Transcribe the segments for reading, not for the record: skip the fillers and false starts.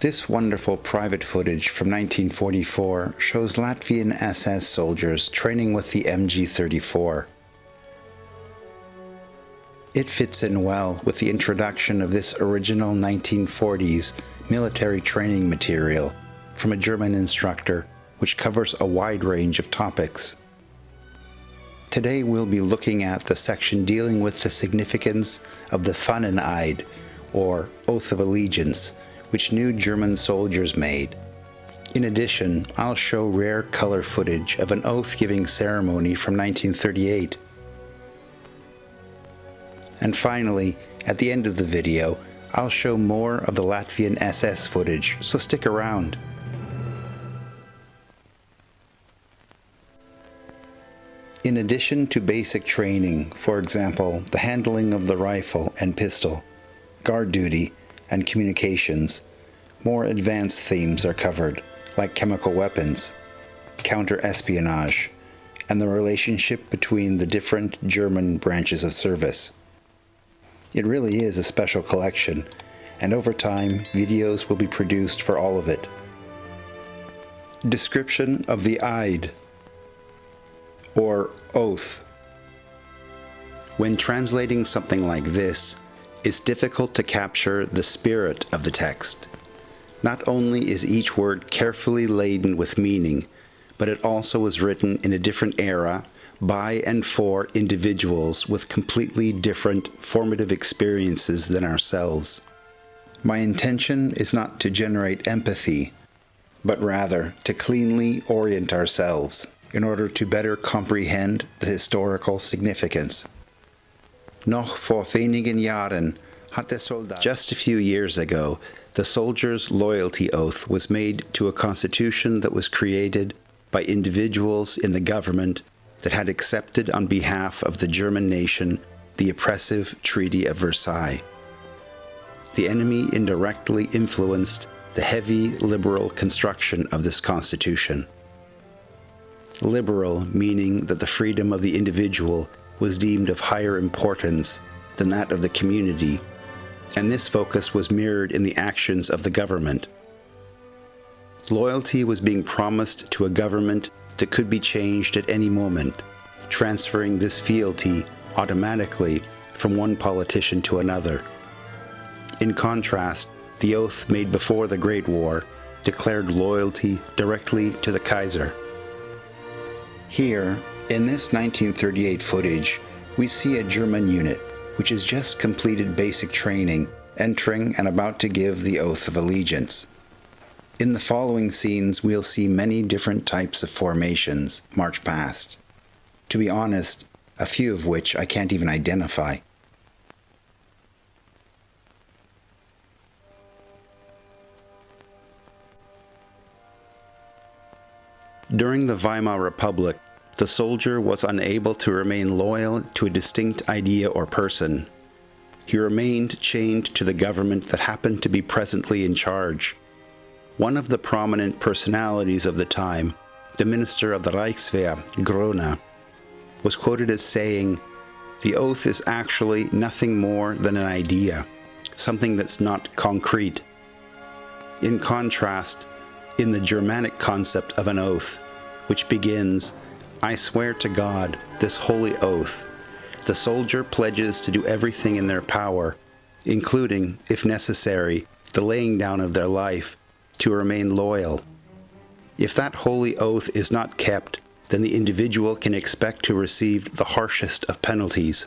This wonderful private footage from 1944 shows Latvian SS soldiers training with the MG-34. It fits in well with the introduction of this original 1940s military training material from a German instructor, which covers a wide range of topics. Today we'll be looking at the section dealing with the significance of the Fahneneid, or Oath of Allegiance, which new German soldiers made. In addition, I'll show rare color footage of an oath-giving ceremony from 1938. And finally, at the end of the video, I'll show more of the Latvian SS footage, so stick around. In addition to basic training, for example, the handling of the rifle and pistol, guard duty, and communications, more advanced themes are covered, like chemical weapons, counter-espionage, and the relationship between the different German branches of service. It really is a special collection, and over time, videos will be produced for all of it. Description of the Eid, or oath. When translating something like this, it's difficult to capture the spirit of the text. Not only is each word carefully laden with meaning, but it also was written in a different era by and for individuals with completely different formative experiences than ourselves. My intention is not to generate empathy, but rather to cleanly orient ourselves in order to better comprehend the historical significance. Noch vor wenigen Jahren hat der Soldat. Just a few years ago, the soldier's loyalty oath was made to a constitution that was created by individuals in the government that had accepted on behalf of the German nation the oppressive Treaty of Versailles. The enemy indirectly influenced the heavy liberal construction of this constitution. Liberal meaning that the freedom of the individual was deemed of higher importance than that of the community, and this focus was mirrored in the actions of the government. Loyalty was being promised to a government that could be changed at any moment, transferring this fealty automatically from one politician to another. In contrast, the oath made before the Great War declared loyalty directly to the Kaiser. Here, in this 1938 footage, we see a German unit which has just completed basic training, entering and about to give the Oath of Allegiance. In the following scenes, we'll see many different types of formations march past. To be honest, a few of which I can't even identify. During the Weimar Republic, the soldier was unable to remain loyal to a distinct idea or person. He remained chained to the government that happened to be presently in charge. One of the prominent personalities of the time, the minister of the Reichswehr, Groner, was quoted as saying, "The oath is actually nothing more than an idea, something that's not concrete." In contrast, in the Germanic concept of an oath, which begins, "I swear to God this holy oath," the soldier pledges to do everything in their power, including, if necessary, the laying down of their life, to remain loyal. If that holy oath is not kept, then the individual can expect to receive the harshest of penalties.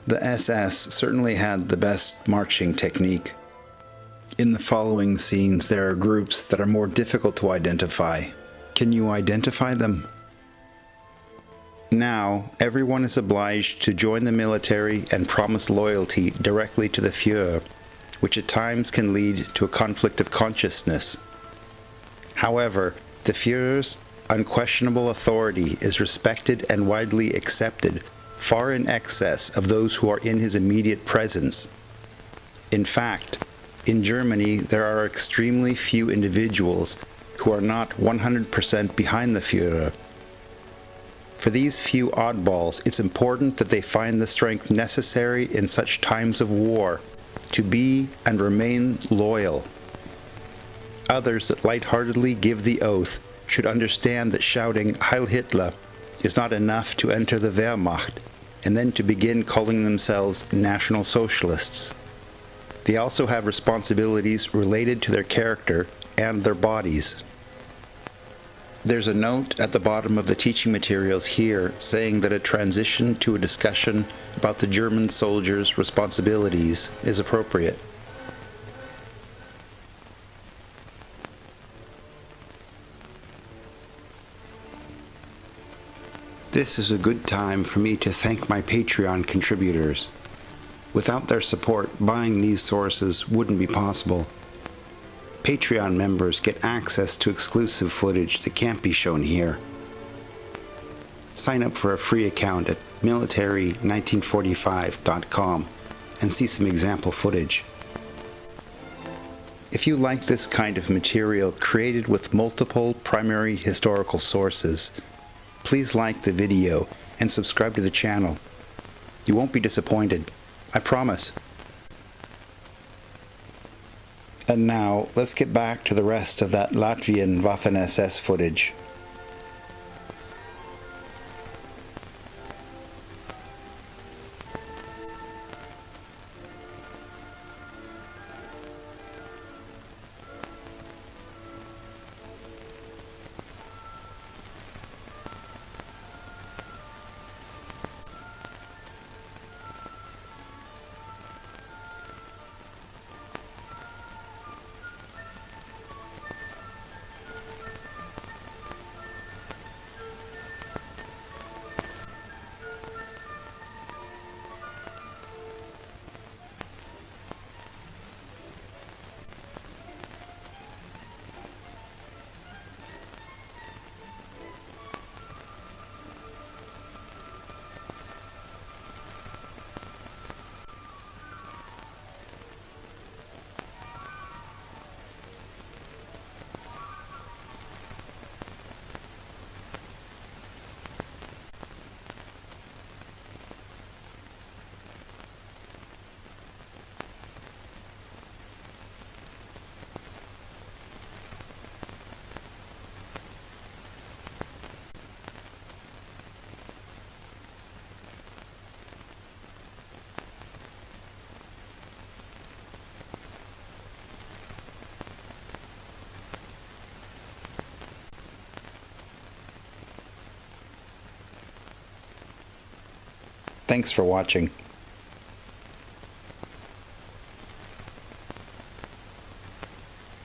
The SS certainly had the best marching technique. In the following scenes, there are groups that are more difficult to identify. Can you identify them? Now, everyone is obliged to join the military and promise loyalty directly to the Führer, which at times can lead to a conflict of consciousness. However, the Führer's unquestionable authority is respected and widely accepted, far in excess of those who are in his immediate presence. In fact, in Germany, there are extremely few individuals who are not 100% behind the Führer. For these few oddballs, it's important that they find the strength necessary in such times of war to be and remain loyal. others that lightheartedly give the oath should understand that shouting Heil Hitler is not enough to enter the Wehrmacht and then to begin calling themselves National Socialists. They also have responsibilities related to their character and their bodies. There's a note at the bottom of the teaching materials here saying that a transition to a discussion about the German soldiers' responsibilities is appropriate. This is a good time for me to thank my Patreon contributors. Without their support, buying these sources wouldn't be possible. Patreon members get access to exclusive footage that can't be shown here. Sign up for a free account at military1945.com and see some example footage. If you like this kind of material created with multiple primary historical sources, please like the video and subscribe to the channel. You won't be disappointed, I promise. And now, let's get back to the rest of that Latvian Waffen SS footage. Thanks for watching.